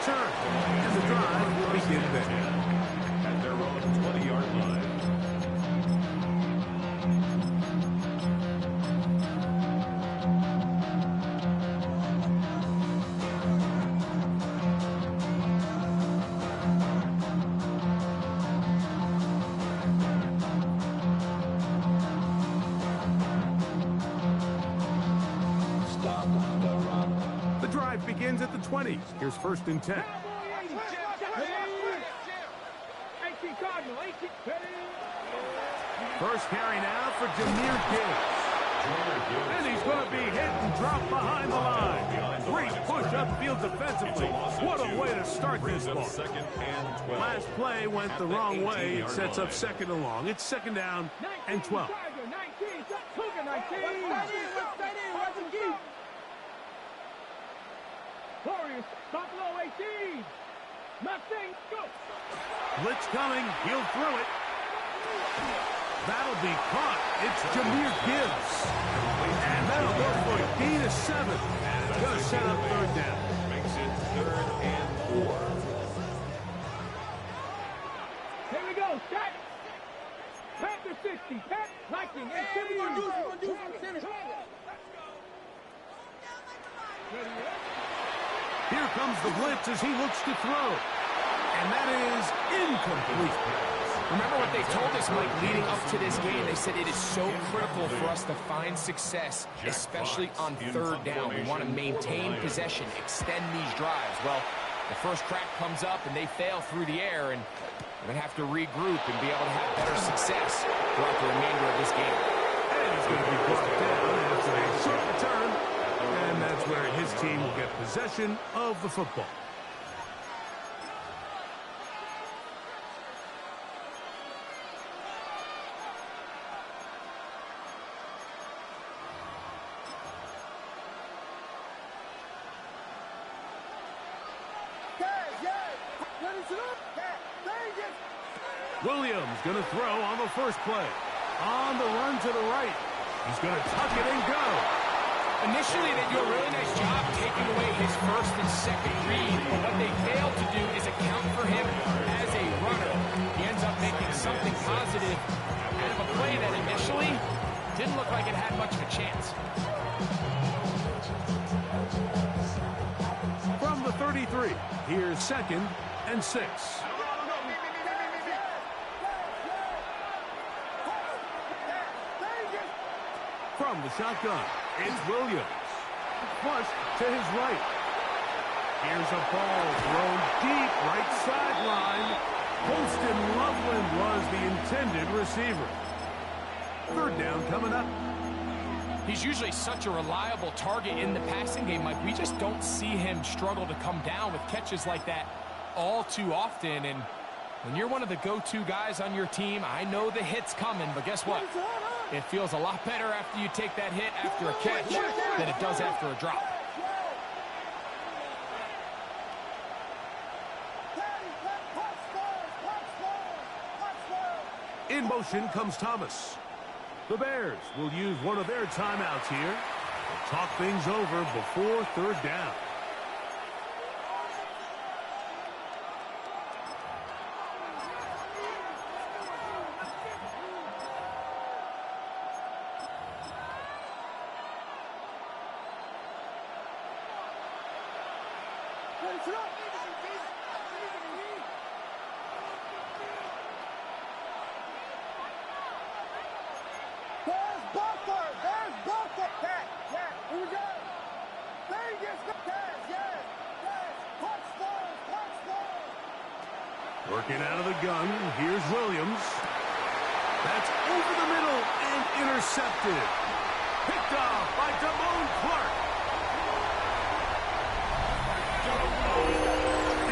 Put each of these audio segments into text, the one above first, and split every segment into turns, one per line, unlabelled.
return. And the drive will begin there.
At their own 20-yard line.
The drive begins at the 20. Here's 1st and 10. First carry now for Jameer Gibbs. And he's going to be hit and dropped behind the line. Great push upfield defensively. What a way to start this ball. Last play went the wrong way. It sets up 2nd and long. It's 2nd down and 12. Blitz coming. He'll throw it. That'll be caught. It's Jameer Gibbs. And that'll go for a gain of 7. Going to set up 3rd down.
Makes it 3rd and 4.
Here we go. Set. Panther 60. Pat Lightning. And Timmy. We're going to do some center.
Here comes the blitz as he looks to throw. And that is incomplete.
Remember what they told us, Mike, leading up to this game. They said it is so critical for us to find success, especially on 3rd down. We want to maintain possession, extend these drives. Well, the first crack comes up and they fail through the air, and we're going to have to regroup and be able to have better success throughout the remainder of this game.
And he's going to be brought down after a short return. And that's where his team will get possession of the football. Williams going to throw on the first play. On the run to the right. He's going to tuck it and go.
Initially, they do a really nice job taking away his 1st and 2nd read, but what they fail to do is account for him as a runner. He ends up making something positive out of a play that initially didn't look like it had much of a chance.
From the 33, here's 2nd and 6. From the shotgun, it's Williams. Flush to his right. Here's a ball thrown deep right sideline. Holston Loveland was the intended receiver. 3rd down coming up.
He's usually such a reliable target in the passing game, Mike. We just don't see him struggle to come down with catches like that all too often. And when you're one of the go-to guys on your team, I know the hit's coming, but guess what? It feels a lot better after you take that hit after a catch than it does after a drop.
In motion comes Thomas. The Bears will use one of their timeouts here to talk things over before 3rd down. Working out of the gun, here's Williams. That's over the middle and intercepted. Picked off by Damone Clark.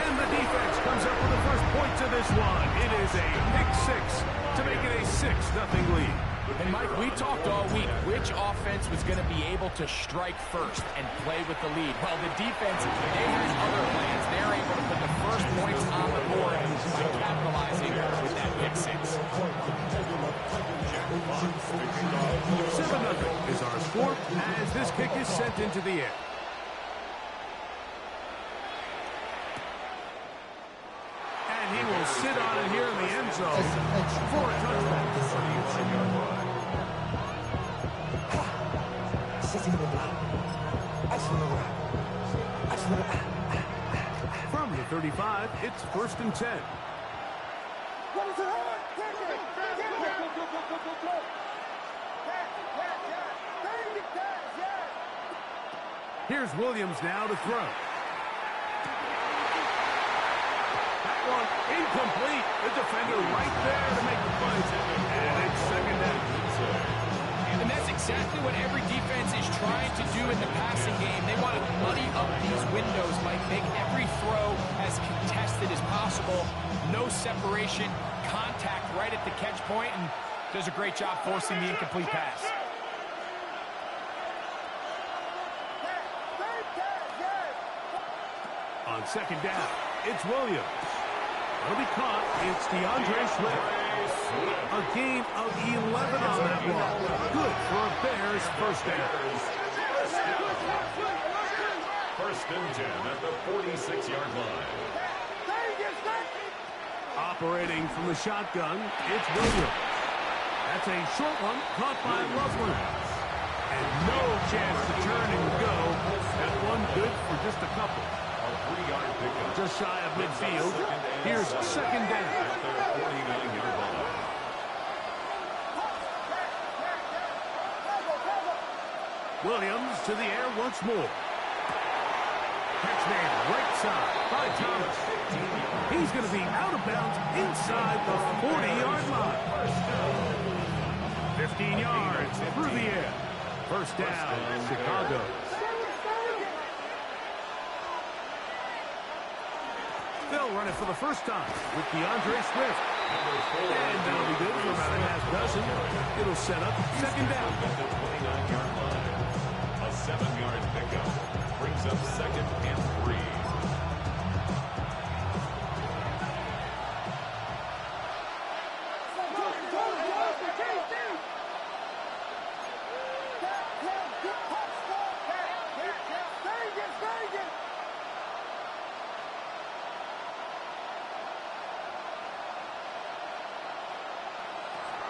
And the defense comes up with the first points of this one. It is a pick 6 to make it a 6-0 lead.
And Mike, we talked all week which offense was going to be able to strike first and play with the lead. Well, the defense, they had other plans. They're able to put the first points on the board by capitalizing with that pick 6.
7-0 is our score as this kick is sent into the air. sit on it here in the end zone for a touchback. From the 35, it's 1st and 10. Here's Williams now to throw. That one incomplete. The defender right there to make the play. And it's 2nd down.
And that's exactly what every defense is trying to do in the passing game. They want to muddy up these windows, Mike. Make every throw as contested as possible. No separation, contact right at the catch point, and does a great job forcing the incomplete pass.
On 2nd down, it's Williams. It'll be caught. It's DeAndre Swift. A gain of 11 on that ball. Good for a Bears 1st down.
1st and 10 at the 46-yard line.
Operating from the shotgun, it's Williams. That's a short one caught by Loveland. And no chance to turn and go. That one good for just a couple. Just shy of midfield. Here's 2nd down.
At their 49-yard line.
Williams to the air once more. Catch man right side by Thomas. He's going to be out of bounds inside the 40-yard line. 15 yards through the air. 1st down, Chicago. They'll run it for the first time with DeAndre Swift. And that'll be good for about a half dozen. It'll set up 2nd down.
At the 29-yard line. A 7-yard pickup brings up 2nd and 3.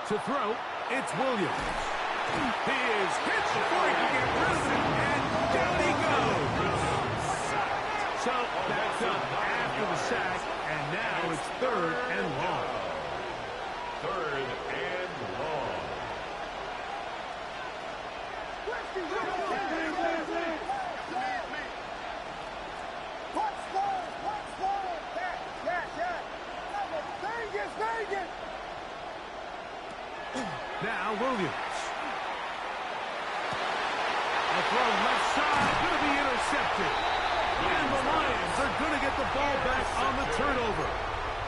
To throw, it's Williams. He is hit before he can get rid of it, and down he goes. So that's up after the sack, and now it's 3rd and long.
3rd and long.
Now Williams. A throw left side, going to be intercepted. And the Lions are going to get the ball back on the turnover.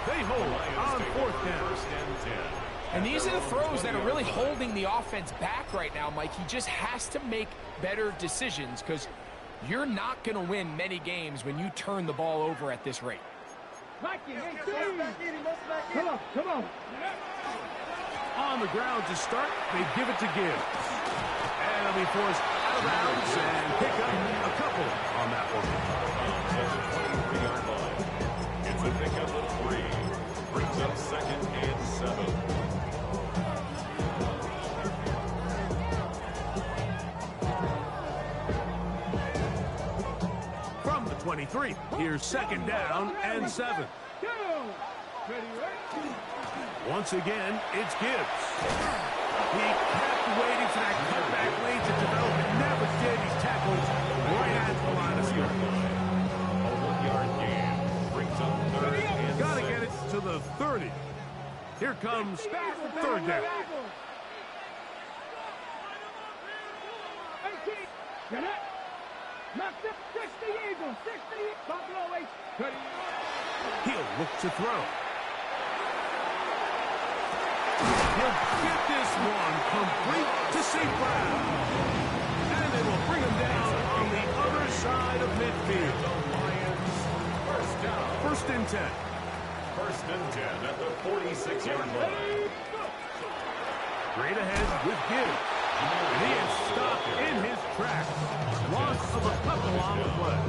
They hold on 4th down.
1st and 10.
And these are the throws that are really holding the offense back right now, Mike. He just has to make better decisions because you're not going to win many games when you turn the ball over at this rate.
Come on, come on.
On the ground to start, they give it to Gibbs. And he'll be forced out of bounds and pick up a couple on that one.
At the 23-yard line. It's a pickup of 3. Brings up 2nd and 7.
From the 23, here's 2nd down and 7. Once again, it's Gibbs. He kept waiting for that cutback lane to develop. It never did. He's tackled right at the line of scrimmage.
A 1-yard gain. Brings up 3rd and 6.
Got to get it to the 30. Here comes 3rd down. He'll look to throw. He'll get this one complete to St. Brown. And they will bring him down on the other side of midfield.
The Lions 1st down.
1st and 10.
1st and 10 at the 46-yard line.
Straight ahead with Gibbs. And he is stopped in his tracks. Loss of a couple on the play.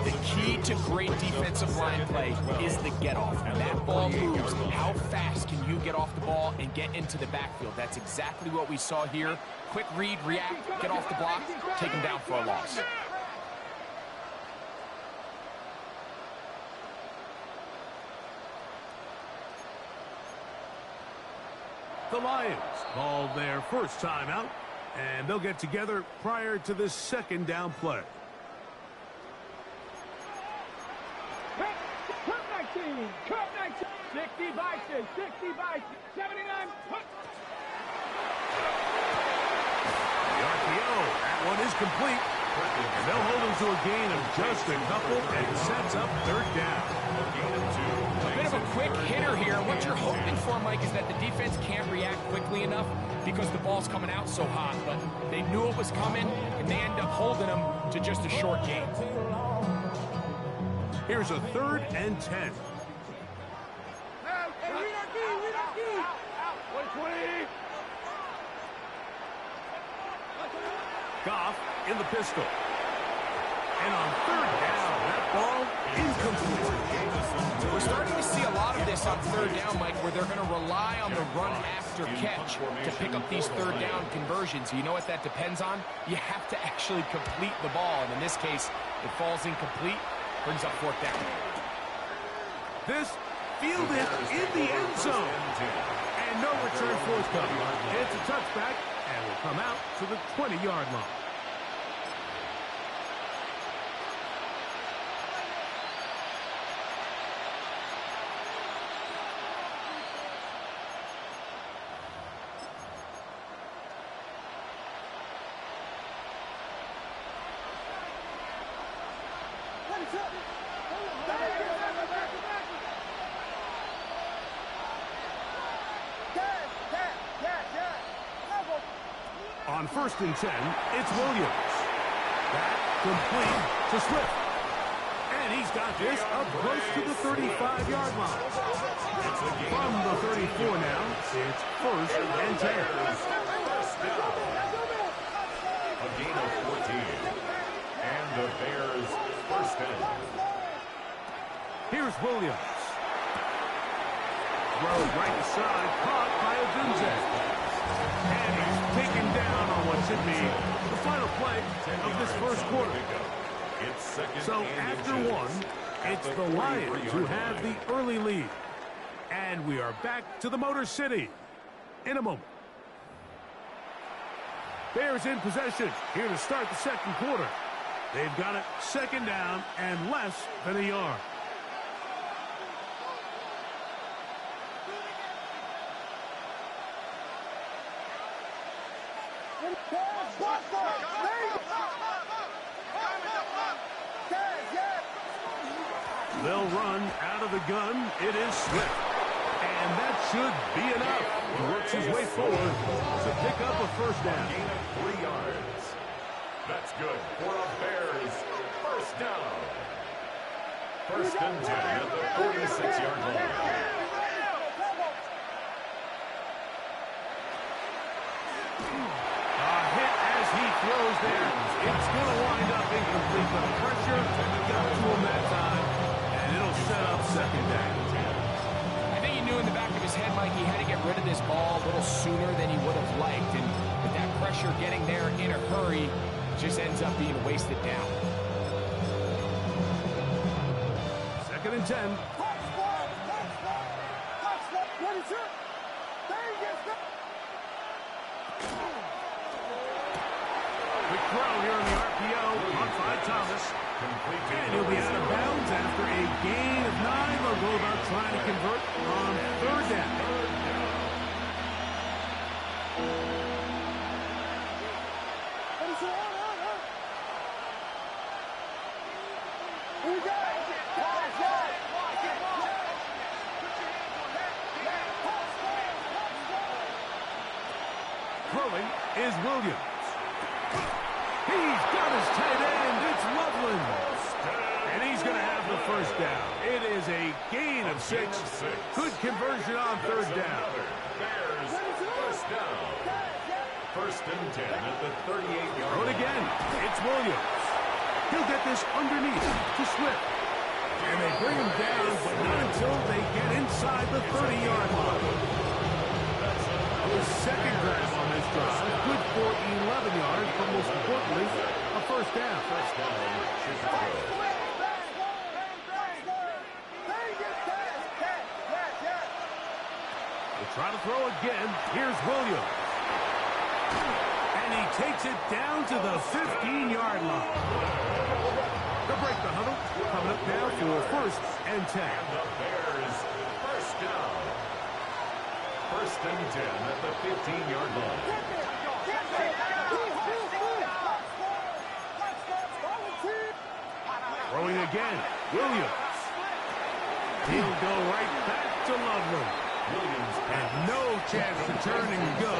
The key to great defensive line play is the get-off. That ball moves. How fast can you get off the ball and get into the backfield? That's exactly what we saw here. Quick read, react, get off the block, take him down for a loss.
The Lions called their first timeout, and they'll get together prior to this second down play.
Cut 19, cut 19, 60 by 6, 60 by 79, put.
The RPO, that one is complete. And they'll hold him to a gain of just a couple, and it sets up third down.
A bit of a quick hitter here. What you're hoping for, Mike, is that the defense can't react quickly enough because the ball's coming out so hot. But they knew it was coming, and they end up holding them to just a short gain.
Here's a 3rd and 10. Goff in the pistol. And on 3rd down, that ball incomplete.
We're starting to see a lot of this on 3rd down, Mike, where they're going to rely on the run after catch to pick up these 3rd down conversions. You know what that depends on? You have to actually complete the ball. And in this case, it falls incomplete, brings up 4th down.
This fielded in the end zone. And no return forthcoming. It's a touchback, and will come out to the 20-yard line. On 1st and 10, it's Williams. That complete to Swift. And he's got this up close to the 35-yard line. From the 34 now, it's 1st and 10.
A gain of 14. And the Bears first down.
Here's Williams. Throws right side, caught by Odunze. And he's taken down on what should be the final play of this first quarter. So after one, it's the Lions who have the early lead. And we are back to the Motor City in a moment. Bears in possession here to start the second quarter. They've got it 2nd down and less than a yard. They'll run out of the gun. It is Swift. And that should be enough. He works his way forward to pick up a 1st down.
Gain of 3 yards. That's good for a Bears first down. 1st and 10 at the 46-yard line.
He throws there. It's going to wind up incomplete, but the pressure got to him that time, and it'll set up 2nd down.
I think he knew in the back of his head, Mike, he had to get rid of this ball a little sooner than he would have liked, and with that pressure getting there in a hurry, it just ends up being wasted down.
2nd and 10. Quick throw here on the RPO, caught by Thomas. And he'll be out of bounds after a gain of 9. They'll go about trying to convert on 3rd down. Throwing is Williams. He's got his tight end. It's Loveland. And he's going to have the 1st down. It is a gain of 6. Good conversion on 3rd down.
Bears first down. 1st and 10 at the 38-yard line.
Throw it again. It's Williams. He'll get this underneath to Swift. second grab on this drive. Good for 11 yards, but most importantly, a first down.
First down, Chicago.
We'll try to throw again. Here's Williams. And he takes it down to the 15-yard line. They'll break the huddle. Coming up now for first and 10.
And the Bears, first down. First and 10 at the 15-yard line.
Throwing again. Williams. He'll go right back to Loveland.
Williams
And no chance to turn and go.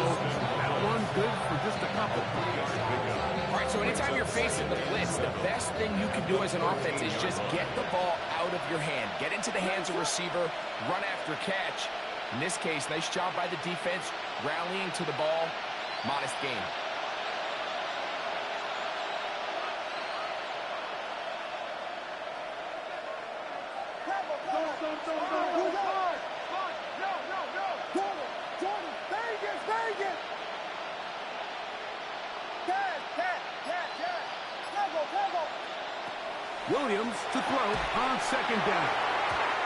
That one good for just a couple.
All right, so anytime you're facing the blitz, the best thing you can do as an offense is just get the ball out of your hand. Get into the hands of receiver, run after catch. In this case, nice job by the defense, rallying to the ball. Modest gain.
Williams to throw on second down.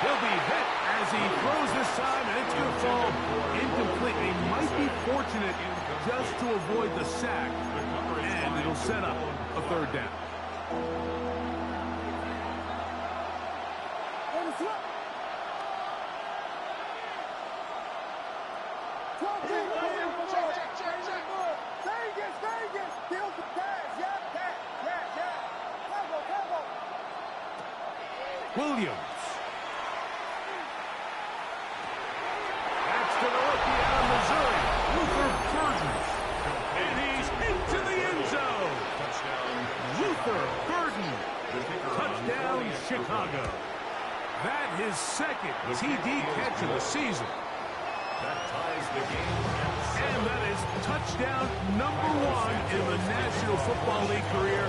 He'll be hit as he throws this time, and it's going to fall incomplete. He might be fortunate just to avoid the sack, and it'll set up a third down. Williams. That's to the rookie out of Missouri, Luther Burden. And he's into the end zone. Luther Burden. Touchdown, Chicago. That his second TD catch of the season.
That ties the game.
And that is touchdown number 1 in the National Football League career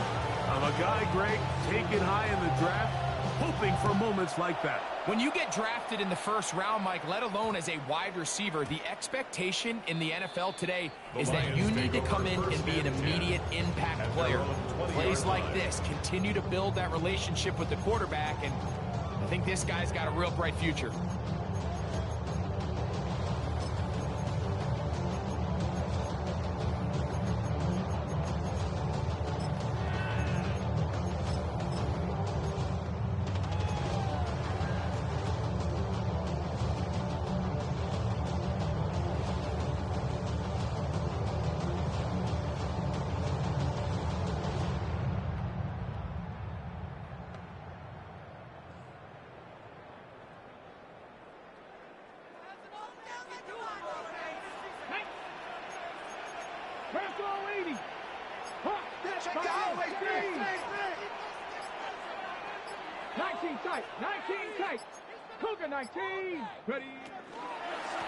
of a guy, Greg, taken high in the draft, hoping for moments like that.
When you get drafted in the first round, Mike, let alone as a wide receiver, the expectation in the NFL today is that you need to come in and be an immediate impact player. Plays like this continue to build that relationship with the quarterback, and I think this guy's got a real bright future.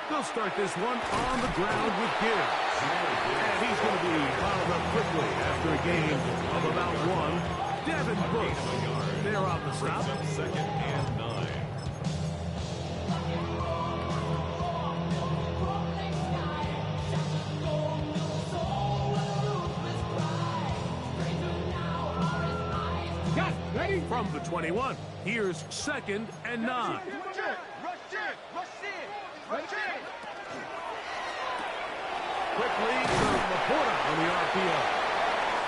They'll start this one on the ground with Gibbs. And he's going to be followed up quickly after a gain of about 1. Devin Bush. They're on the stop.
Second and 9.
Ready?
From the 21, here's second and 9. Quickly to Laporta on the RPO.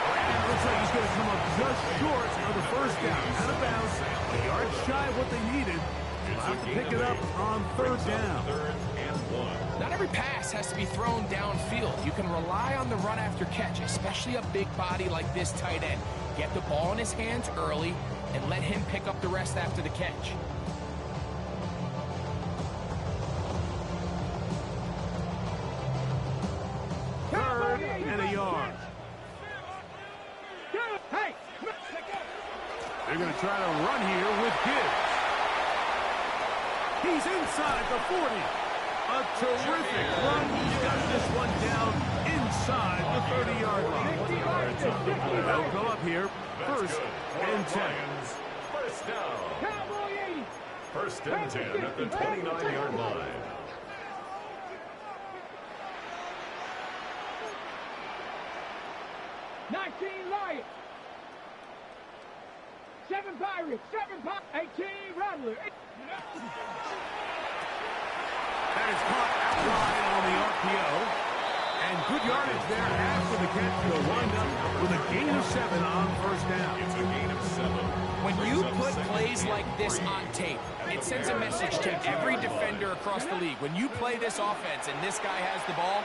And looks like he's going to come up just short of the first down. Out of bounds, a yard shy of what they needed. They'll have to pick it up on third down.
Third and 1.
Not every pass has to be thrown downfield. You can rely on the run after catch, especially a big body like this tight end. Get the ball in his hands early and let him pick up the rest after the catch.
Third and a yard.
Hey!
They're going to try to run here with Gibbs. He's inside the 40. A terrific run. He got this one down inside the 30-yard line. They'll go up here. First and 10.
First down.
Cowboy 80.
First and 10 at the 29-yard line.
Irish, 7 pop, 18 Rattler.
That is caught outside on the RPO. And good yardage there after the catch. They'll wind up with a gain of 7 on first down.
It's a gain of 7.
When you put plays like this on tape, it sends a message to every defender across the league. When you play this offense and this guy has the ball,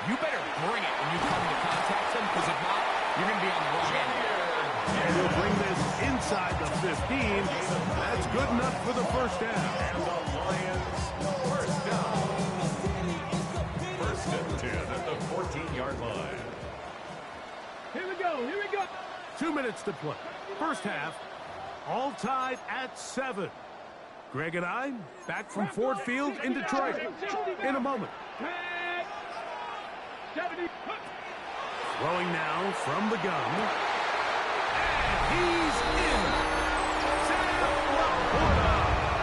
you better bring it when you come to contact him, because if not, you're going to be on the wrong end.
And he'll bring this inside the 15. That's good enough for the first down.
And the Lions, first down. First and 10 at the 14-yard line.
Here we go, here we go.
2 minutes to play. First half, all tied at 7. Greg and I back from Ford Field in Detroit in a moment.
70.
Throwing now from the gun. And he's in. Sam Laporta.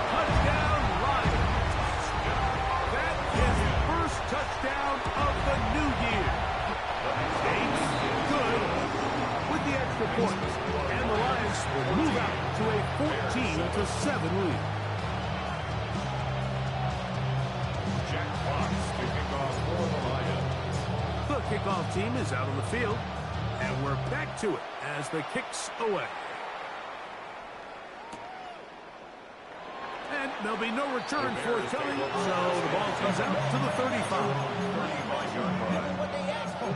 Touchdown Lions. That is the first touchdown of the new year. States good with the extra points. And the Lions will move out to a 14-7 lead.
Jack Fox kicking off for the Lions.
The kickoff team is out on the field, and we're back to it as the kick's away. And there'll be no return forthcoming, so the ball comes out to the 35.
35-yard line.
What they asked for.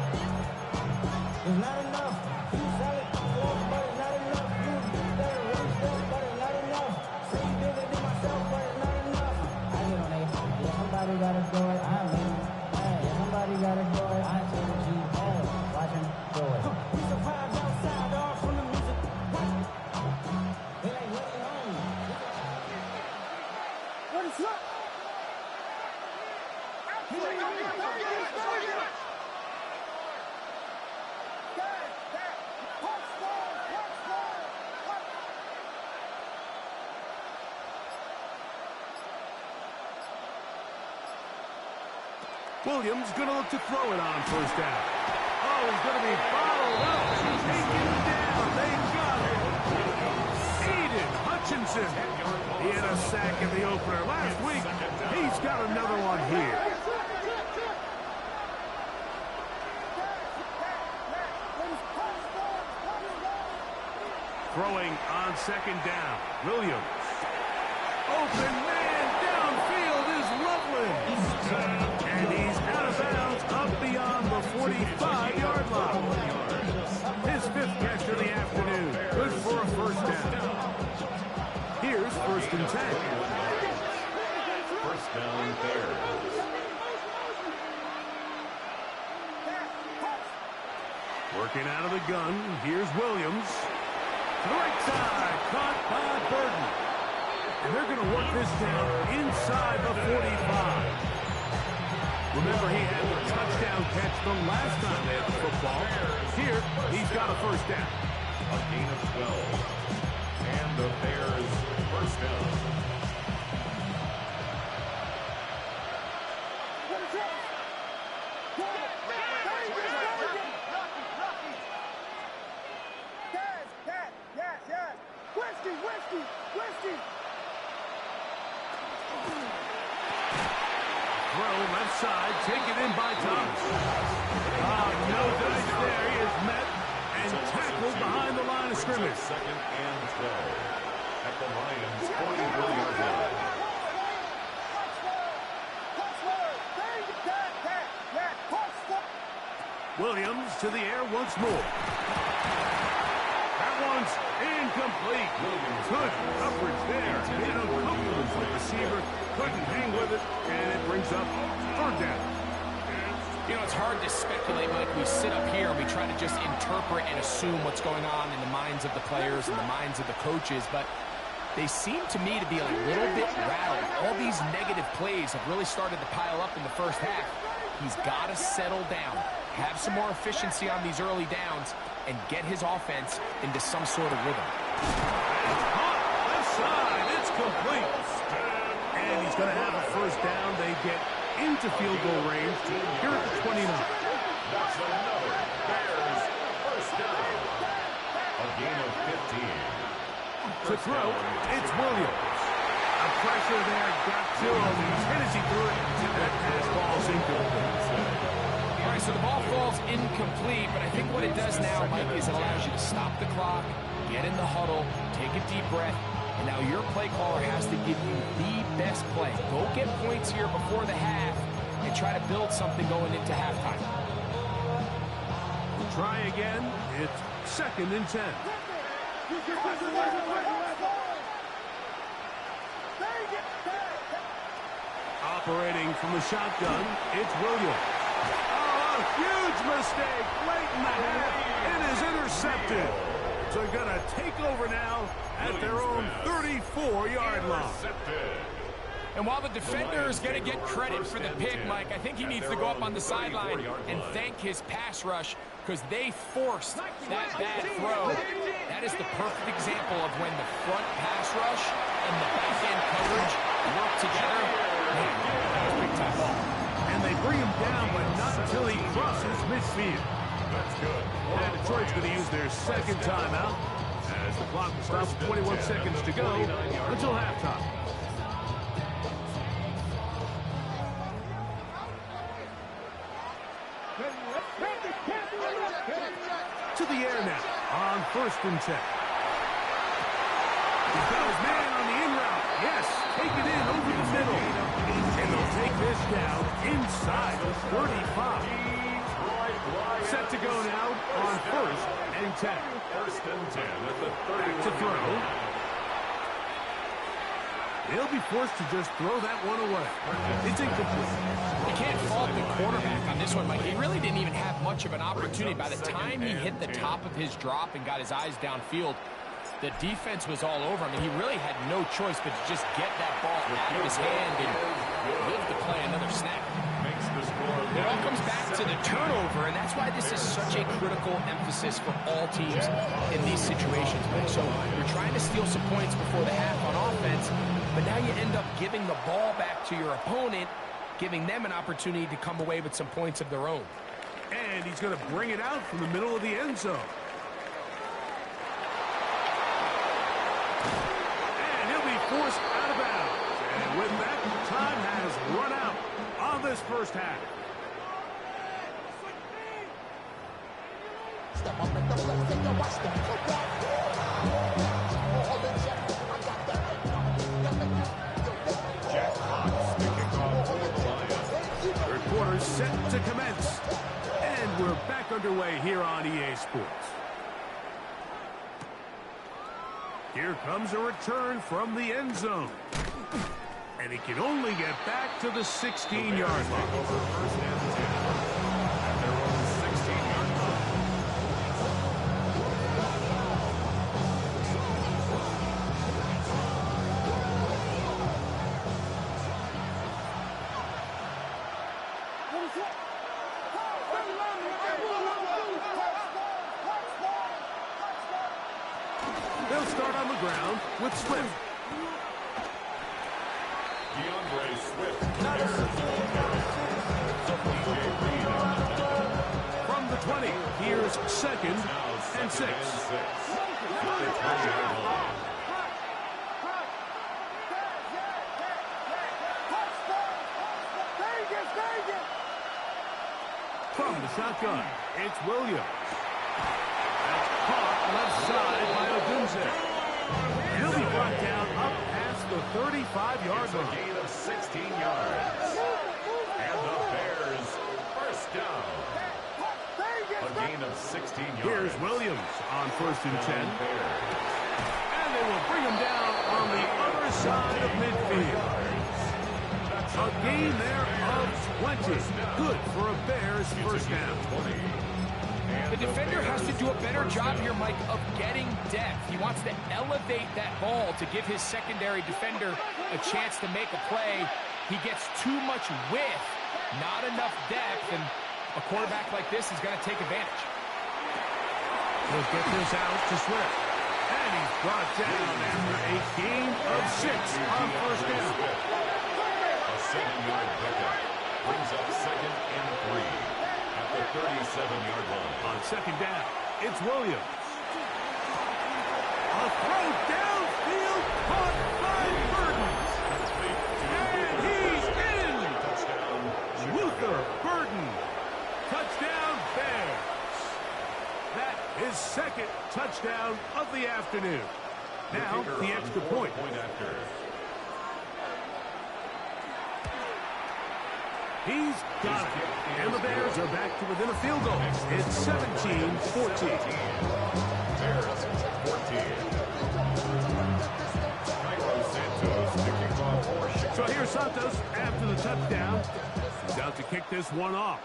It's not enough. You sell it, but it's not enough. You better run stuff, but it's not enough. Say you did it to myself, but it's not enough. I get on it. Yeah, somebody gotta do it. I mean, yeah, somebody gotta do it. I say the G. Watch him do it. We survived outside, all from the music. It ain't really home. What is up?
Williams going to look to throw it on first down. Oh, he's going to be followed up and taken down. They got it. Aiden Hutchinson. He had a sack in the opener last week. He's got another one here. Throwing on second down. Williams. Open man downfield is Loveland. And he's out of bounds up beyond the 45-yard line. His 5th catch of the afternoon. Good for a first down. Here's first and 10.
First down Bears.
Working out of the gun. Here's Williams. To the right side. Caught by Burton. And they're going to work this down inside the 45. Remember, he had the touchdown catch the last time they had the football. Here, he's got a first down.
A gain of 12. And the Bears first down.
Throw left side, taken in by Thomas. No dice there. He is met and tackled behind the line of scrimmage.
Second and 12 at the Lions' 41-yard line.
Williams to the air once more. That one's incomplete. Good coverage there. Hit uncomfortable for the receiver. Couldn't hang with it, and it brings up third down.
You know, it's hard to speculate, Mike. We sit up here and we try to just interpret and assume what's going on in the minds of the players and the minds of the coaches, but they seem to me to be a little bit rattled. All these negative plays have really started to pile up in the first half. He's got to settle down, have some more efficiency on these early downs, and get his offense into some sort of rhythm.
Left side, it's complete. And he's going to have a first down. They get into field goal range here at the 29.
That's another Bears first down. A gain of 15.
To throw, it's Williams. A pressure there got to him. He's hit as he threw it. That pass ball's incomplete.
All right, so the ball falls incomplete, but I think what it does now, Mike, is it allows you to stop the clock, get in the huddle, take a deep breath, and now your play caller has to give you the best play. Go get points here before the half and try to build something going into halftime.
We'll try again. It's 2nd and 10. Operating from the shotgun, it's Williams. Oh, a huge mistake late in the half. It is intercepted. So they're going to take over now at their own 34-yard line.
And while the defender is going to get credit for the pick, Mike, I think he needs to go up on the sideline and thank his pass rush because they forced that bad throw. That is the perfect example of when the front pass rush and the back-end coverage work together. Man, that was a big-time ball.
And they bring him down, but not until he crosses midfield.
That's good.
And Detroit's going to use their 2nd timeout as the clock stops 21 seconds to go until halftime. To the air now on 1st and 10. He's got his man on the in route. Yes, take it in over the middle. And they'll take this down inside the 35. Set to go now on 1st and 10.
1st and 10 at the 30.
To throw. He'll be forced to just throw that one away. It's incomplete.
You can't fault the quarterback on this one, Mike. He really didn't even have much of an opportunity. By the time he hit the top of his drop and got his eyes downfield, the defense was all over him, and he really had no choice but to just get that ball out of his hand and live to play another snap. It all comes back to the turnover, and that's why this is such a critical emphasis for all teams in these situations, Mike. So you're trying to steal some points before the half on offense, but now you end up giving the ball back to your opponent, giving them an opportunity to come away with some points of their own.
And he's going to bring it out from the middle of the end zone. And he'll be forced out of bounds. And with that, time has run out on this first half.
Step up and don't let it take your watch them.
Third quarter set to commence. And we're back underway here on EA Sports. Here comes a return from the end zone. And he can only get back to the 16-yard line. They'll start on the ground with Swift. From the 20, here's 2nd and 6. From the shotgun, it's Williams. That's caught left side by Odunze. He'll be brought down up past the 35-yard line.
A gain of 16 yards. And the Bears first down. A gain of 16 yards.
Here's Williams on 1st and 10. And they will bring him down on the other side of midfield. A gain there of 20. Good for a Bears first down.
The defender has to do a better job here, Mike, of getting depth. He wants to elevate that ball to give his secondary defender a chance to make a play. He gets too much width, not enough depth, and a quarterback like this is going to take advantage.
He'll get this out to Swift. And he's brought down after a gain of 6 on first down.
A 7-yard pickup brings up 2nd and 3 at the 37-yard line.
On 2nd down, it's Williams. The throw downfield caught by Burton. And he's in. Luther Burton. Touchdown Bears. That is second touchdown of the afternoon. Now the extra point. He's got it. And the Bears are back to within a field goal. It's 17-14.
Bears 14.
So here's Santos after the touchdown. He's out to kick this one off.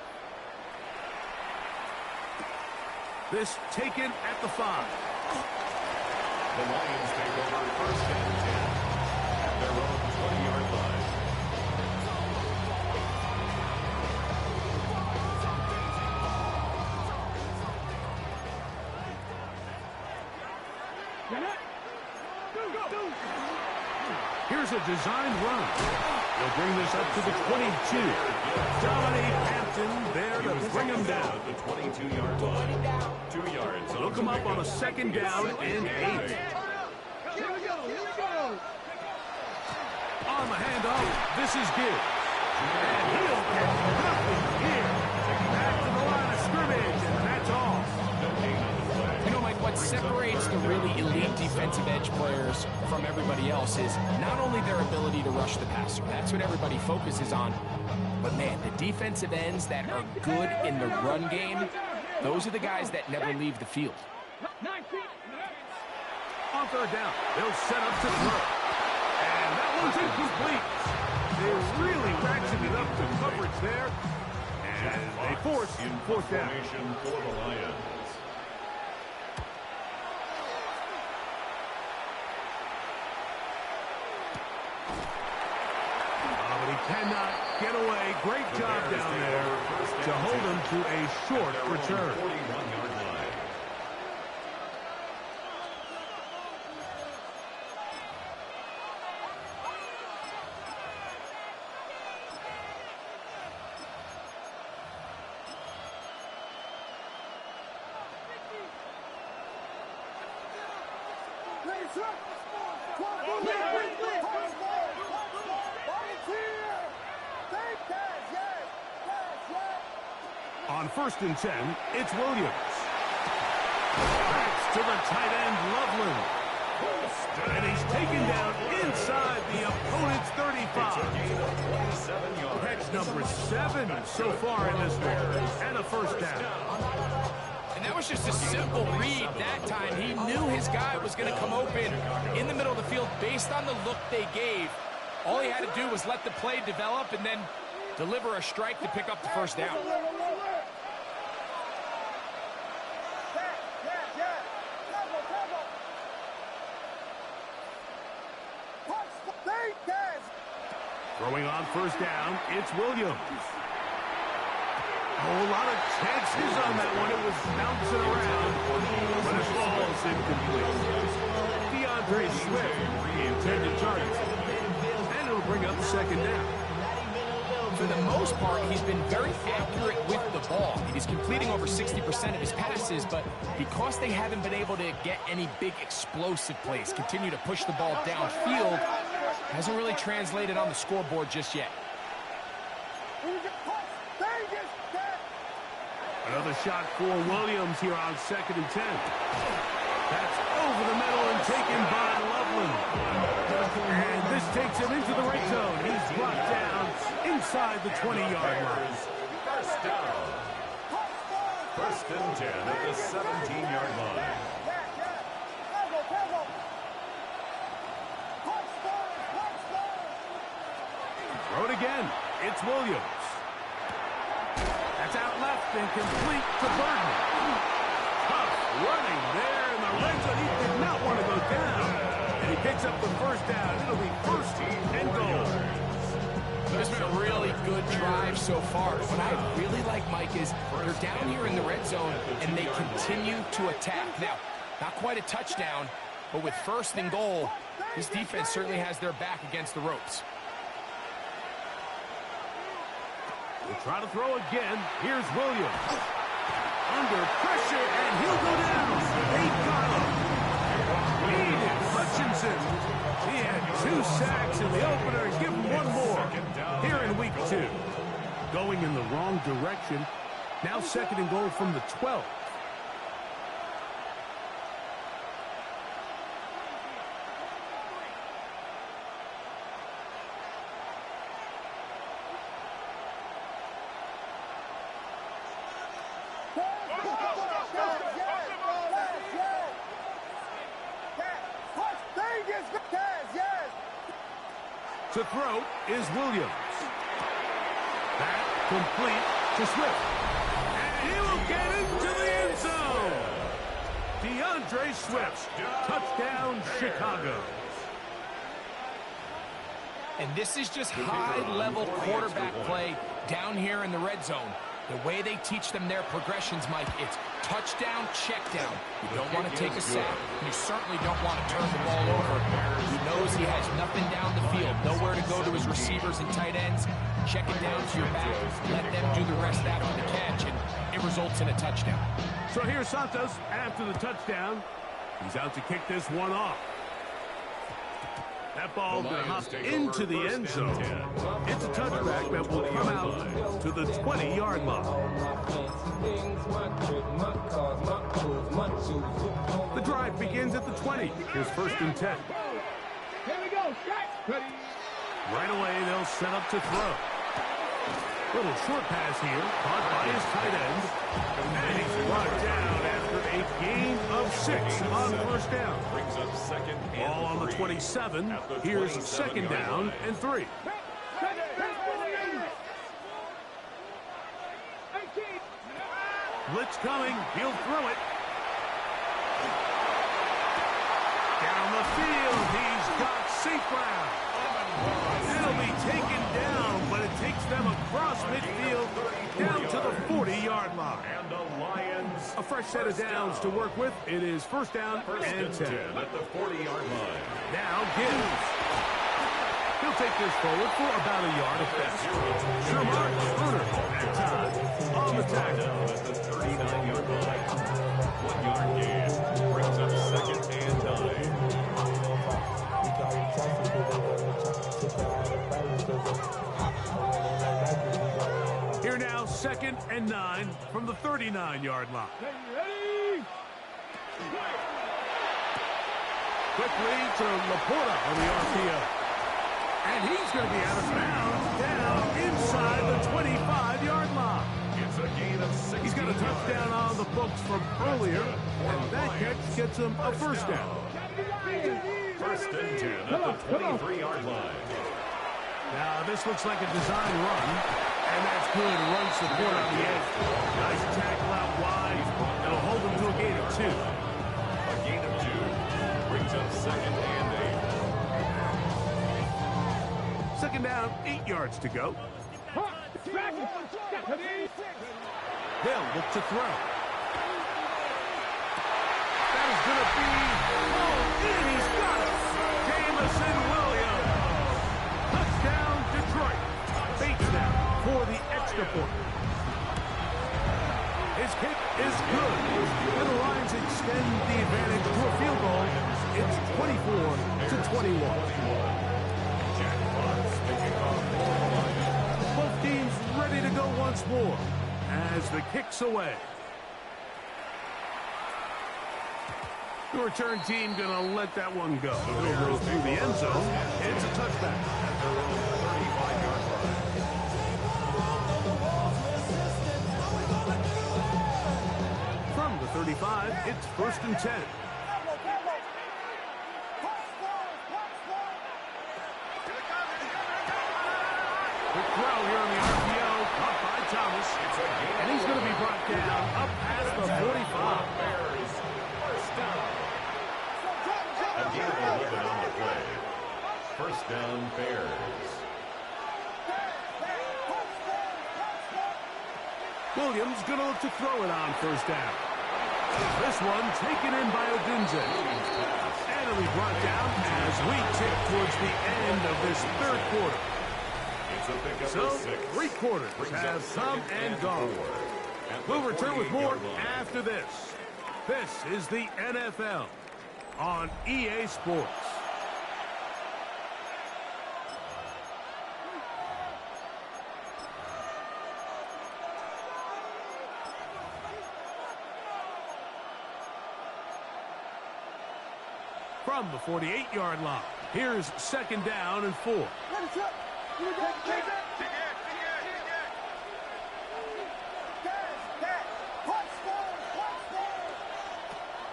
This taken at the 5.
The Lions take over first and 10 at their own 20-yard line.
Here's a designed run. They'll bring this up to the 22. Dominique Hampton there to bring him down.
The 22-yard line. 2 yards.
Look him up on a second down and 8.
Here we go.
On the handoff, this is good. And he'll get nothing here. Back to the line of scrimmage, and that's all.
You know, Mike, what separates the really elite defensive edge players from everybody else is not only their ability to rush the passer. That's what everybody focuses on. But, man, the defensive ends that are good in the run game, those are the guys that never leave the field.
On third down, they'll set up to throw. And that one's incomplete. They really ratcheted it up to coverage there. And they force fourth down.
For the Lions.
But he cannot get away. Great job down there to hold him to a short return.
41-yard line.
On first and 10, it's Williams. Backs to the tight end, Loveland. And he's taken down inside the opponent's 35. Catch number 7 so far in this one. And a first down.
And that was just a simple read that time. He knew his guy was going to come open in the middle of the field based on the look they gave. All he had to do was let the play develop and then deliver a strike to pick up the first down.
Throwing on first down, it's Williams. A whole lot of chances on that one. It was bouncing around, but it falls incomplete. DeAndre Swift, the intended target. And it'll bring up second down.
For the most part, he's been very accurate with the ball. He's completing over 60% of his passes, but because they haven't been able to get any big explosive plays, continue to push the ball downfield, hasn't really translated on the scoreboard just yet.
Another shot for Williams here on second and 10. That's over the middle and taken by Loveland. And this takes him into the red zone. He's brought down inside the 20-yard line.
First down. First and 10 at the 17-yard line.
Throw it again. It's Williams. That's out left and complete to Burton. Tough running there in the red zone. He did not want to go down. And he picks up the first down. It'll be first and goal.
It's been a really good drive so far. What I really like, Mike, is they're down here in the red zone and they continue to attack. Now, not quite a touchdown, but with first and goal, this defense certainly has their back against the ropes.
We'll try to throw again. Here's Williams. Under pressure, and he'll go down. They got him. Aiden Hutchinson. He had 2 sacks in the opener and give him 1 more here in week 2. Going in the wrong direction. Now 2nd and goal from the 12. To throw is Williams. That complete to Swift. And he will get into the end zone. DeAndre Swift. Touchdown, Chicago.
And this is just high-level quarterback play down here in the red zone. The way they teach them their progressions, Mike, it's touchdown, check down. You don't want to take a sack. You certainly don't want to turn the ball over. He knows he has nothing down the field, nowhere to go to his receivers and tight ends. Check it down to your back. Let them do the rest after the catch, and it results in a touchdown.
So here's Santos after the touchdown. He's out to kick this one off. That ball going to hop into the end zone. It's a touchback that will come out to the 20-yard line. The drive begins at the 20. Here's 1st and 10.
Here we go. Ready.
Right away, they'll set up to throw. Little short pass here, caught by his tight end. And he's brought down after a gain of 6 on 1st down.
Brings up 2nd and
Ball on the 27. Here's 2nd down and 3. Blitz coming. He'll throw it. Down the field. He's got St. Brown. It'll be taken down, but it takes them across midfield down to the 40-yard line.
And the Lions.
A fresh set of downs to work with. It is 1st down and 10.
At the 40-yard line.
Now Gibbs. He'll take this forward for about a yard at best. Sherman Spooner at time on the tackle.
At the 39-yard line. 1-yard gain. Brings up 2nd and 9.
Here now, 2nd and 9 from the 39-yard line.
Ready.
Quickly to Laporta on the RPO. And he's going to be out of bounds down inside the 25-yard line.
It's a gain of 6.
He's got a touchdown on the books from earlier, and that catch gets him a 1st down.
1st and 10 at the 23-yard line.
Now, this looks like a design run, and that's good run support on the edge. Nice tackle out wide. It'll hold him to a gain of 2.
A gain of 2 brings up 2nd and 8.
2nd down, 8 yards to go. They'll look to throw. That is going to be in. He's got it. Jamison Williams. Touchdown, Detroit. Bates now for the extra point. His kick is good. And the Lions extend the advantage to a field goal. It's 24-21. Both teams ready to go once more as the kick's away. The return team going to let that one go. It'll go through the end zone. It's a touchback. From the 35, it's 1st and 10. Quick throw here on the RPO, caught by Thomas. And he's going to be brought down up past the 45.
Bears, 1st down. A gain of 11 on the play. 1st down, Bears.
Williams going to look to throw it on 1st down. This one taken in by Odunze. And it'll be brought down as we tick towards the end of this 3rd quarter. So, 3 quarters have come and gone. We'll return with more after this. This is the NFL. on EA Sports. From the 48-yard line, here's 2nd down and 4.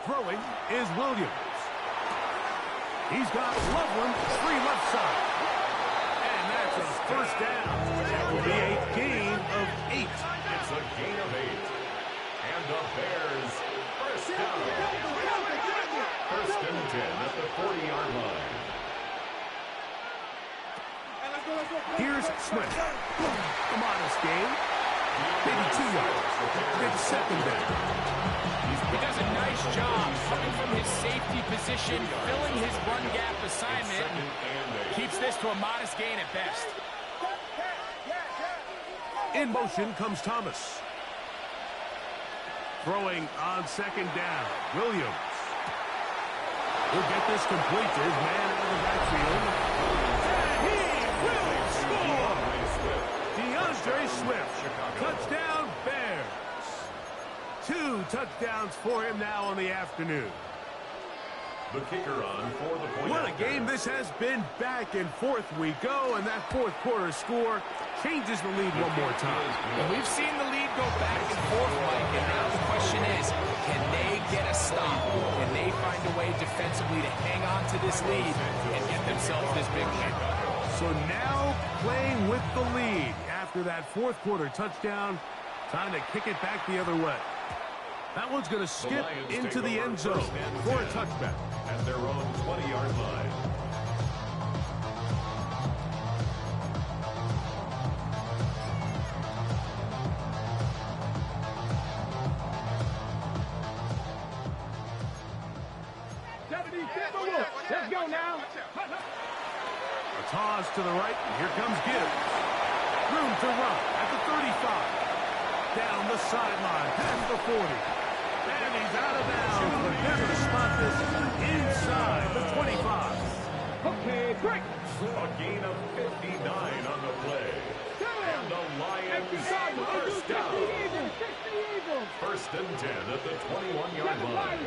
Throwing is Williams. He's got Loveland, free left side. And that's a 1st down. That will be a gain of 8.
It's a gain of 8. And the Bears, 1st down. 1st and 10 at the 40-yard line.
Here's Swift. A modest gain. Maybe 2 yards. It's 2nd down.
He does a nice job coming from his safety position, filling his run gap assignment, and keeps this to a modest gain at best.
In motion comes Thomas. Throwing on 2nd down. Williams. He'll get this complete to his man out of the backfield. And he will score! DeAndre Swift. Touchdown, Bears. 2 touchdowns for him now on the afternoon.
The kicker on for the point.
What a game this has been. Back and forth we go, and that 4th quarter score changes the lead one more time.
And we've seen the lead go back and forth, Mike, and now the question is, can they get a stop? Can they find a way defensively to hang on to this lead and get themselves this big win?
So now playing with the lead after that 4th quarter touchdown, time to kick it back the other way. That one's going to skip into the end zone for a touchback.
At their own 20-yard line.
Let's go now.
A toss to the right. Here comes Gibbs. Room to run at the 35. Down the sideline, past the 40. And he's out of bounds, but they're going to spot this inside the 25.
Okay, break.
A gain of 59 on the play. And the Lions 1st down. 1st and 10 at the 21-yard line.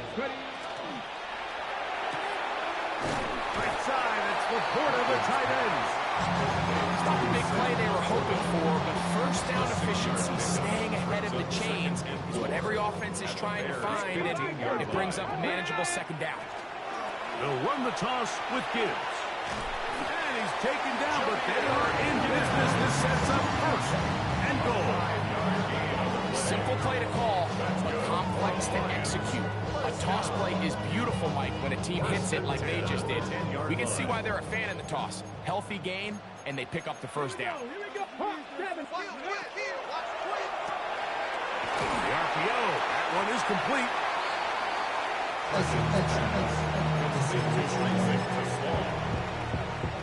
Right side, it's Laporta, the tight ends.
It's not the big play they were hoping for, but 1st down efficiency, staying ahead of the chains, is what every offense is trying to find, and it brings up a manageable 2nd down.
They'll run the toss with Gibbs. And he's taken down, but they are in business. This sets up 1st and goal.
Simple play to call, but complex to execute. A toss play is beautiful, Mike, when a team hits it like they just did. We can see why they're a fan in the toss. Healthy gain, and they pick up the 1st down.
Here we go. Seven.
The RPO, that one is complete.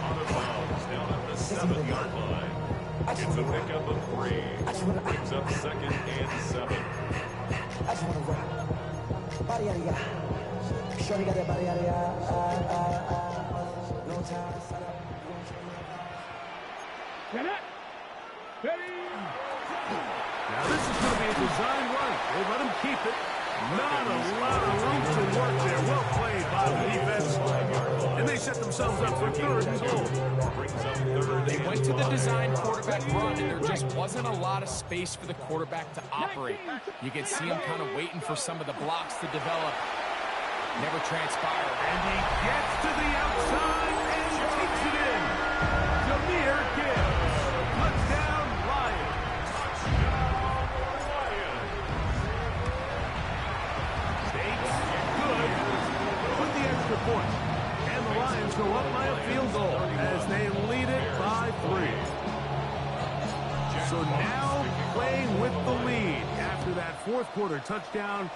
On the bounds, down at the 7-yard line. It's a pickup of 3. Brings up 2nd and 7.
I just want to rap. Body out of ya. Shorty got that body out of ya. No time.
Get it. Ready.
Now this is going to be a design run. They let him keep it. Not a lot of room to work there. Well played by the defense. And they set themselves up for 3rd and goal.
They went to the design quarterback run, and there just wasn't a lot of space for the quarterback to operate. You can see him kind of waiting for some of the blocks to develop. Never transpired.
And he gets to the outside and takes it in. Jameer Gibbs. Touchdown, Lions. Bates, good. With the extra point. And the Lions go up by a field goal as they lead it by 3. So now playing with the lead after that 4th quarter touchdown.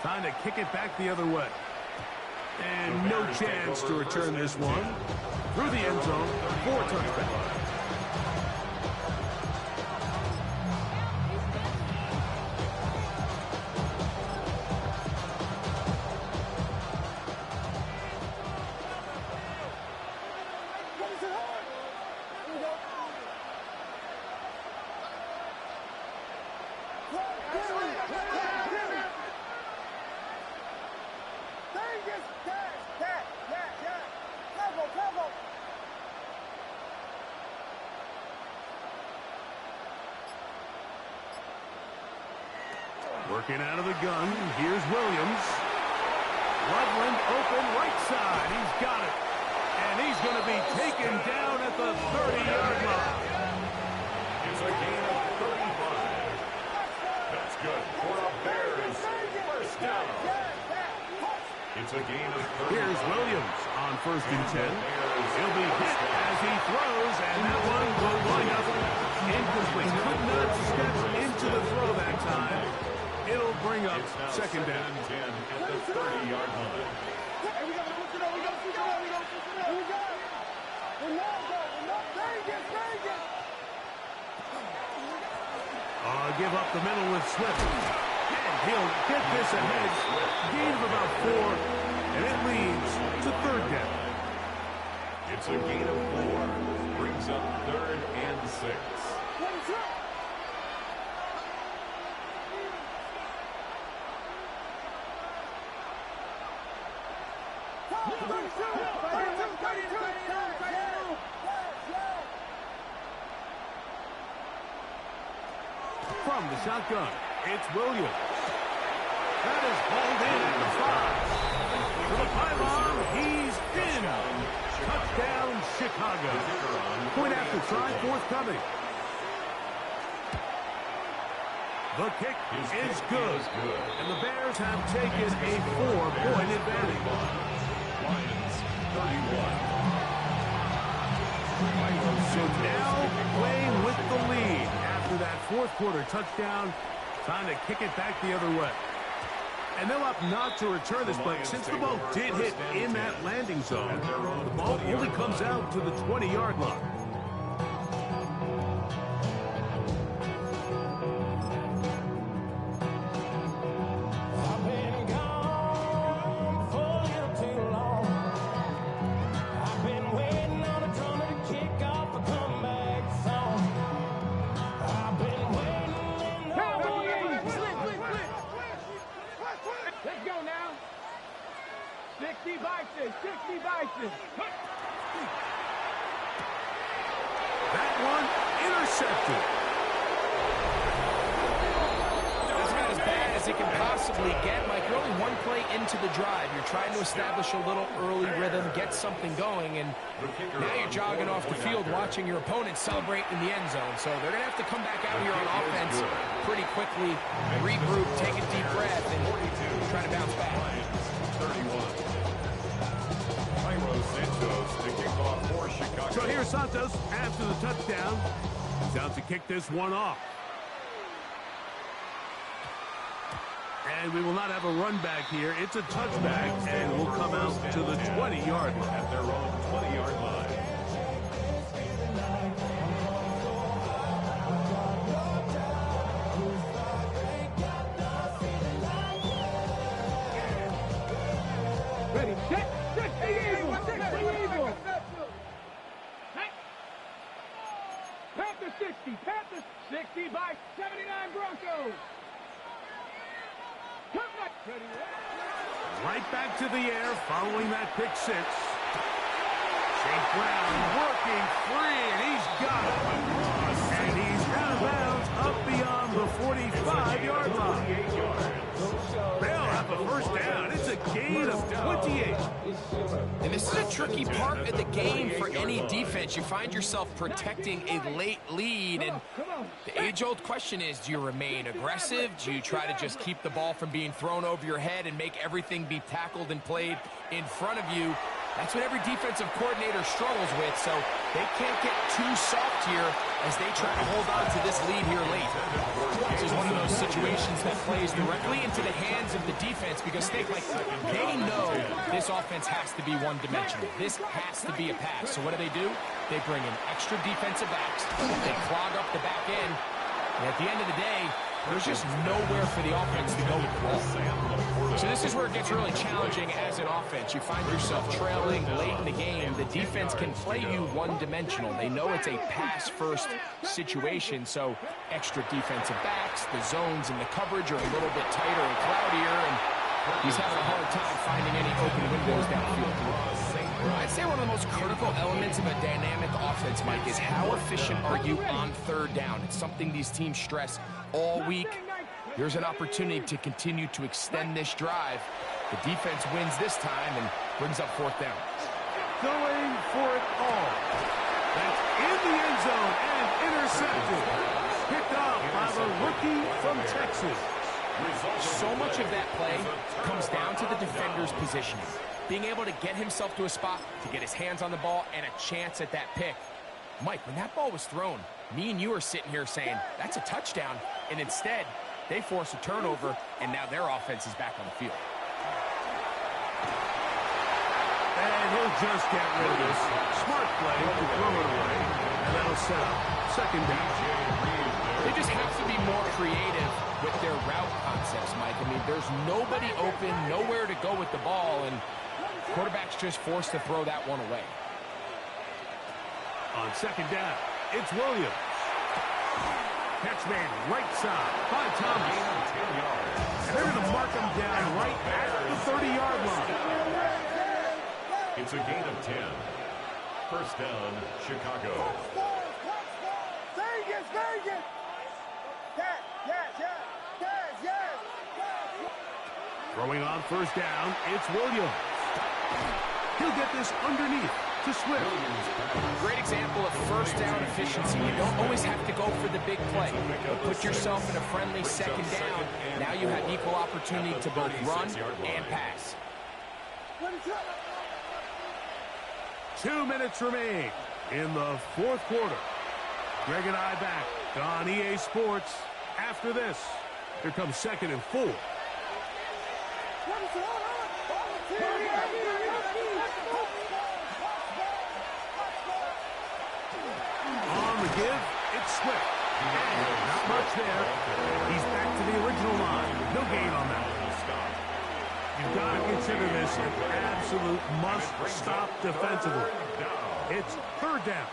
Time to kick it back the other way. And no chance to return this one. Through the end zone for a touchback. Working out of the gun. Here's Williams. Loveland open right side. He's got it. And he's going to be taken down at the 30-yard line.
It's a gain of 35. That's good for a Bears first down. It's a gain of 35.
Here's Williams on 1st and 10. He'll be hit as he throws, and that one will wind up incomplete. Could not step into the throw that time. It'll bring up second down.
10 at the 30-yard line.
Give up the middle with Swift. And he'll get this ahead. Gain of about 4, and it leads to 3rd down.
It's a gain of 4. Brings up 3rd and 6.
From the shotgun, it's Williams. That is hauled in at the 5. To the pylon, he's in. Touchdown, Chicago. Point after try forthcoming. The kick is good. And the Bears have taken a 4-point advantage.
Lions 31.
So now playing with the lead. After that 4th quarter touchdown, time to kick it back the other way. And they'll opt not to return this, but since the ball did hit in that landing zone, the ball only comes out to the 20-yard line. That one intercepted.
That's about as bad as it can possibly get, Mike. You're only one play into the drive. You're trying to establish a little early rhythm, get something going, and now you're jogging off the field watching your opponent celebrate in the end zone. So they're going to have to come back out here on offense pretty quickly, regroup, take a deep breath, and try to bounce back.
31. To kick off for Chicago.
So here's Santos after the touchdown. He's out to kick this one off. And we will not have a run back here. It's a touchback, and it will come out to the 20-yard line.
At their own 20-yard line.
Ready, set, the Eagles, Panther 60, Panther 60 by 79 Broncos.
Right back to the air following that pick 6. St. Brown working free, and he's got it. And he's out of bounds up beyond the 45-yard line. They'll have a first down. It's a gain of 28.
And this is a tricky part of the game for any defense. You find yourself protecting a late lead, and the age-old question is, do you remain aggressive? Do you try to just keep the ball from being thrown over your head and make everything be tackled and played in front of you? That's what every defensive coordinator struggles with, so they can't get too soft here as they try to hold on to this lead here late. This is one of those situations that plays directly into the hands of the defense because they know this offense has to be one-dimensional. This has to be a pass. So what do? They bring in extra defensive backs. They clog up the back end. And at the end of the day, there's just nowhere for the offense to go with the ball. So this is where it gets really challenging as an offense. You find yourself trailing late in the game. The defense can play you one-dimensional. They know it's a pass-first situation, so extra defensive backs, the zones and the coverage are a little bit tighter and cloudier, and he's having a hard time finding any open windows downfield. I'd say one of the most critical elements of a dynamic offense, Mike, is how efficient are you on third down. It's something these teams stress all week. Here's an opportunity to continue to extend this drive. The defense wins this time and brings up fourth down.
Going for it all. That's in the end zone and intercepted. Picked off by the rookie from Texas.
So much of that play comes down to the defender's positioning. Being able to get himself to a spot, to get his hands on the ball, and a chance at that pick. Mike, when that ball was thrown, me and you are sitting here saying, that's a touchdown. And instead, they force a turnover, and now their offense is back on the field.
And he'll just get rid of this. Smart play to throw it away. And that'll set up second down.
They just have to be more creative with their route concepts, Mike. I mean, there's nobody open, nowhere to go with the ball, and quarterback's just forced to throw that one away.
On second down, it's Williams. Catch made right side by Thomas. And they're going to mark him down right at the 30-yard line.
It's a gain of 10. First down, Chicago.
Vegas, Vegas! Yes.
Throwing on first down, it's Williams. He'll get this underneath to Swift.
Great example of first down efficiency. You don't always have to go for the big play, but put yourself in a friendly second down. Now you have equal opportunity to both run and pass.
2 minutes remain in the fourth quarter. Greg and I back on EA Sports. After this, here comes second and 4. On the give, it's Swift. And not much there. He's back to the original line. No gain on that. You've got to consider this an absolute must-stop defensively. It's third down.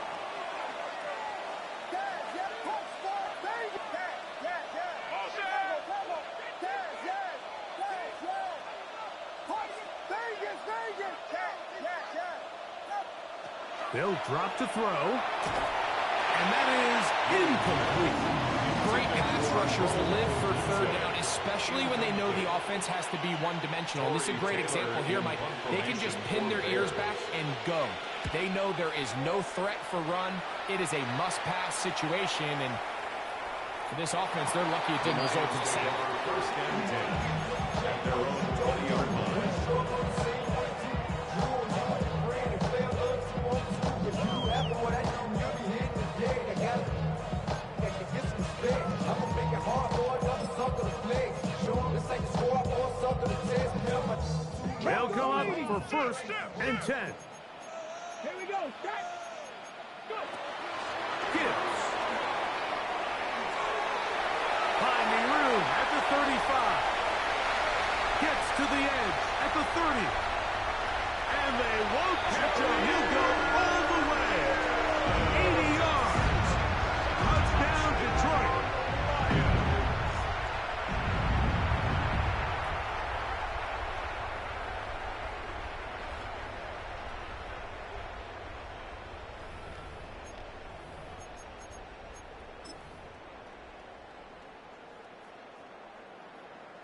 They'll drop to throw. And that is incomplete.
Great pass rushers live for third down, especially when they know the offense has to be one-dimensional. And this is a great example here, Mike. They can just pin their ears back and go. They know there is no threat for run. It is a must-pass situation, and for this offense, they're lucky it didn't result in a sack.
First and 10 at their own 20-yard line.
They'll come up for first and 10.
Here we go. Start. Good.
Gibbs. Finding room at the 35. Gets to the edge at the 30. And they won't catch him. He'll go all the way. 80 yards. Touchdown, Detroit.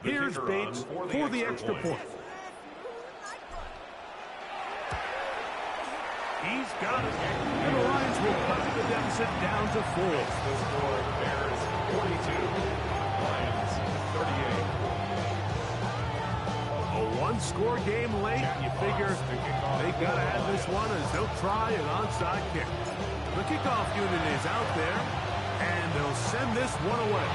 Here's Bates for the extra point. He's got it. And the Lions will cut the deficit down to 4.
The score, Bears 42, Lions 38.
A one-score game late. You figure they got to have this one as they'll try an onside kick. The kickoff unit is out there, and they'll send this one away.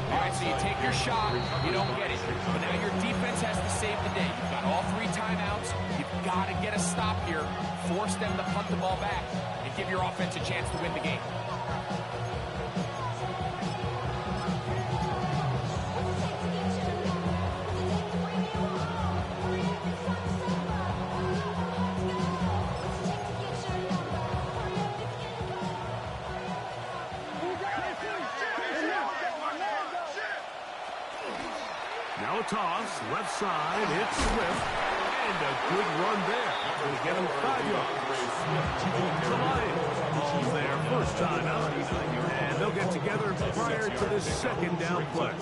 All right, so you take your shot, you don't get it. But now your defense has to save the day. You've got all 3 timeouts. You've got to get a stop here, force them to punt the ball back, and give your offense a chance to win the game.
Now a toss, left side, it's Swift, and a good run there. Will get him 5 yards. The Lions on their first time out, and they'll get that together prior to this second down play.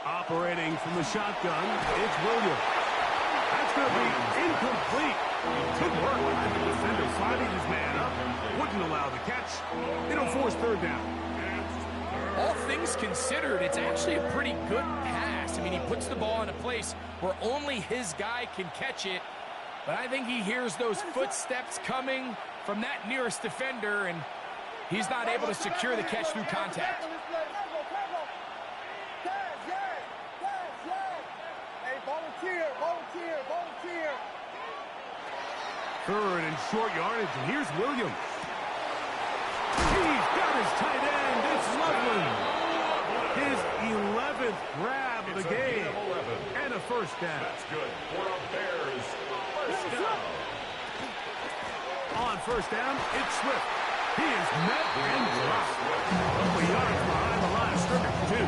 Operating from the shotgun, it's Williams. That's going to be incomplete. Good work by the defender finding his man up. Wouldn't allow the catch. It'll force third down.
All things considered, it's actually a pretty good pass. I mean, he puts the ball in a place where only his guy can catch it. But I think he hears those footsteps coming from that nearest defender, and he's not able to secure the catch through contact.
Third and short yardage, and here's Williams. He's got his tight end. It's Loveland. His 11th grab of the game. And a first down.
That's good for a Bears first down.
On first down, it's Swift. He is met and dropped. A couple yards behind the line of scrimmage, too.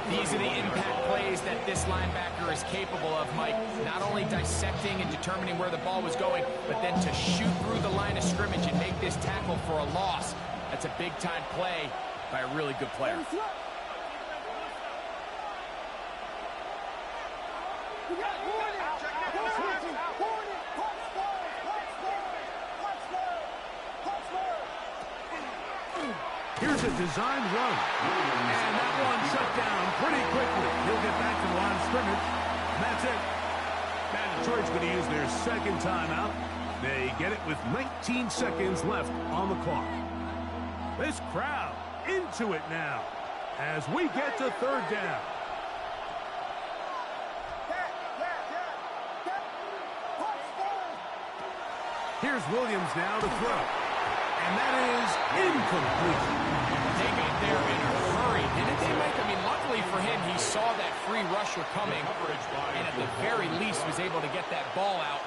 These are the impact plays that this linebacker is capable of, Mike. Not only dissecting and determining where the ball was going, but then to shoot through the line of scrimmage and make this tackle for a loss. That's a big-time play by a really good player.
Here's a designed run. And that one shut down pretty quickly. He'll get back to the line of scrimmage. And that's it. Now Detroit's going to use their second timeout. They get it with 19 seconds left on the clock. This crowd into it now as we get to third down. Here's Williams now to throw. And that is incomplete.
They got there in a hurry, didn't they, Mike? I mean, luckily for him, he saw that free rusher coming, and at the very least was able to get that ball out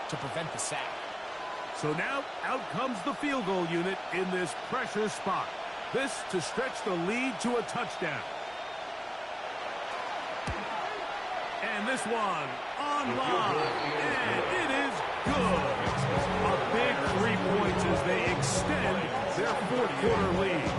to prevent the sack.
So now, out comes the field goal unit in this pressure spot. This to stretch the lead to a touchdown. And this one on line, and it is good. A big 3 points as they extend their fourth-quarter lead.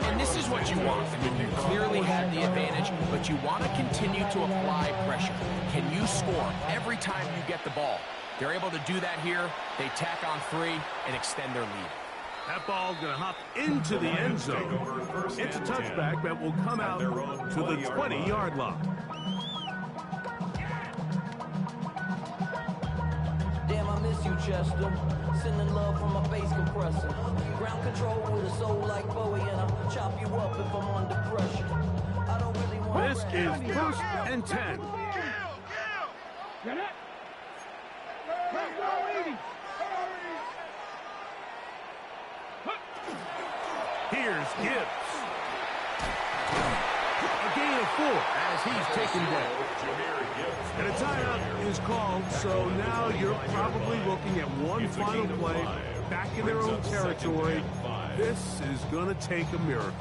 And this is what you want. I mean, you clearly have the advantage, but you want to continue to apply pressure. Can you score every time you get the ball? They're able to do that here. They tack on 3 and extend their lead.
That ball's going to hop into the end zone. It's a touchback that will come out to the 20-yard line.
Damn, I miss you, Chester. Sending love from my bass compressor. Ground control with a soul like Bowie, and I'll chop you up if I'm under pressure. I don't really want
This is first and 10.
Get it?
Here's Gibbs. A gain of 4 as he's taken down. And a timeout is called, so now you're probably looking at one final play back in their own territory. This is going to take a miracle.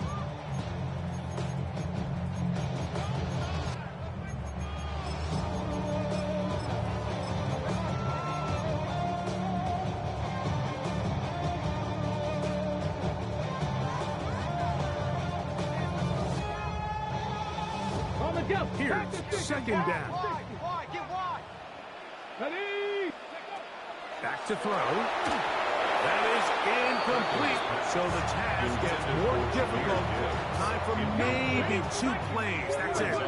Here's second down.
Ready?
Back to throw. That is incomplete. So the task gets more difficult. Time for maybe 2 plays. That's it.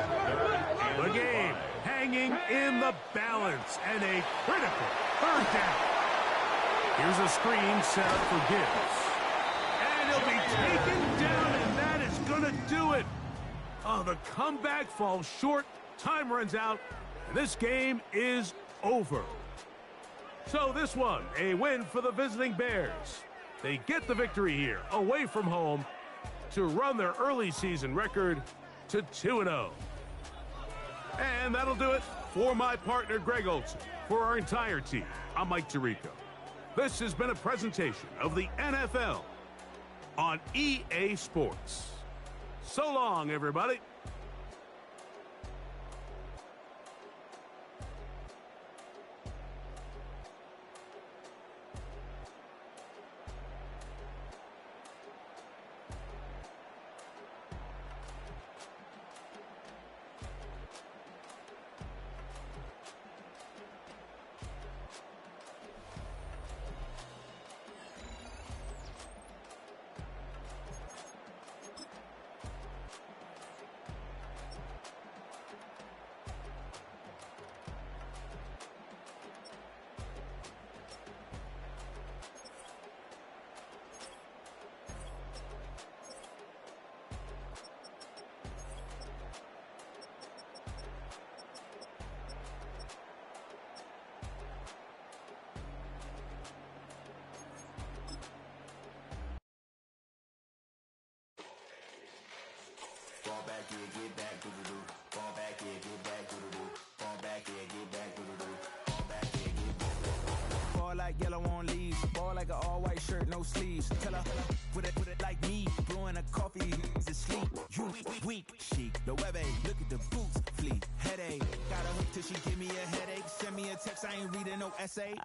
The game hanging in the balance and a critical third down. Here's a screen set up for Gibbs. And he'll be taken down, and that is going to do it. Oh, the comeback falls short. Time runs out. And this game is over. So this one, a win for the visiting Bears. They get the victory here, away from home, to run their early season record to 2-0. And that'll do it for my partner, Greg Olson. For our entire team, I'm Mike Tirico. This has been a presentation of the NFL on EA Sports. So long, everybody.
Fall back, yeah, get back, do-do-do. Fall back, yeah, get back, do-do-do. Fall back, yeah, get back, do-do-do. Fall back, yeah, get back.
Ball like yellow on leaves. Ball like an all-white shirt, no sleeves. Tell her, put it like me. Blowing a coffee, to sleep. You weak, chic. The web look at the boots, fleet. Headache. Gotta wait till she give me a headache. Send me a text, I ain't reading no essay.